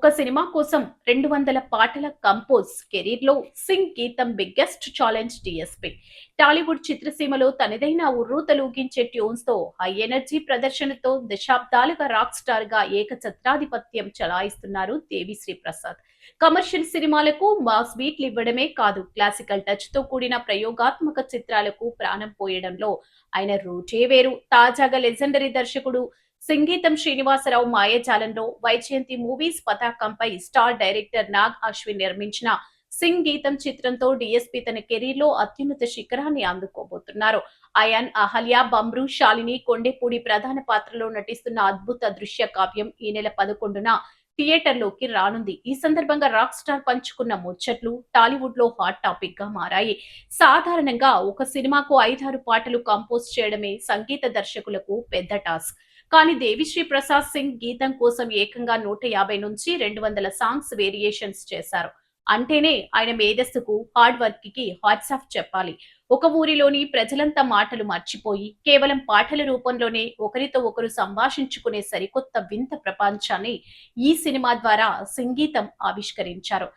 ఒక్క సినిమా కోసం 200 పాటల కంపోజ్ కెరీర్‌లో సింగ్ గీతం బిగ్గెస్ట్ ఛాలెంజ్ డీఎస్‌పీ. టాలీవుడ్ చిత్రసీమలో తనదైన ఉర్రూతలూగించే ట్యూన్స్‌తో, హై ఎనర్జీ ప్రదర్శనతో దశాబ్దాలుగా రాక్ స్టార్‌గా ఏకఛత్రాధిపత్యం చలాయిస్తున్నారు దేవిశ్రీ ప్రసాద్. కమర్షియల్ సినిమాలకు మాస్ బీట్లు ఇవ్వడమే కాదు, క్లాసికల్ టచ్‌తో కూడిన ప్రయోగాత్మక చిత్రాలకు ప్రాణం పోయడంలో ఆయన రూటే వేరు. తాజాగా లెజెండరీ దర్శకుడు సంగీతం శ్రీనివాసరావు మాయాజాలంలో వైజయంతి మూవీస్ పతాకంపై స్టార్ డైరెక్టర్ నాగ్ అశ్విన్ నిర్మించిన సింగ్ గీతం చిత్రంతో డీఎస్పీ తన కెరీర్ లో అత్యున్నత శిఖరాన్ని అందుకోబోతున్నారు. అయాన్, అహల్య, బమ్రు, శాలిని, కొండేపూడి ప్రధాన పాత్రలో నటిస్తున్న అద్భుత దృశ్య కావ్యం ఈ నెల 11న థియేటర్లోకి రానుంది. ఈ సందర్భంగా రాక్ స్టార్ పంచుకున్న ముచ్చట్లు టాలీవుడ్ లో హాట్ టాపిక్ గా మారాయి. సాధారణంగా ఒక సినిమాకు 5-6 పాటలు కంపోజ్ చేయడమే సంగీత దర్శకులకు పెద్ద టాస్క్. కానీ దేవిశ్రీ ప్రసాద్ సింగ్ గీతం కోసం ఏకంగా 150 నుంచి 200 సాంగ్స్ వేరియేషన్స్ చేశారు. అంటేనే ఆయన మేధస్సుకు, హార్డ్ వర్క్ కి హాట్స్ ఆఫ్ చెప్పాలి. ఒక ఊరిలోని ప్రజలంతా మాటలు మర్చిపోయి కేవలం పాటల రూపంలోనే ఒకరితో ఒకరు సంభాషించుకునే సరికొత్త వింత ప్రపంచాన్ని ఈ సినిమా ద్వారా సంగీతం ఆవిష్కరించారు.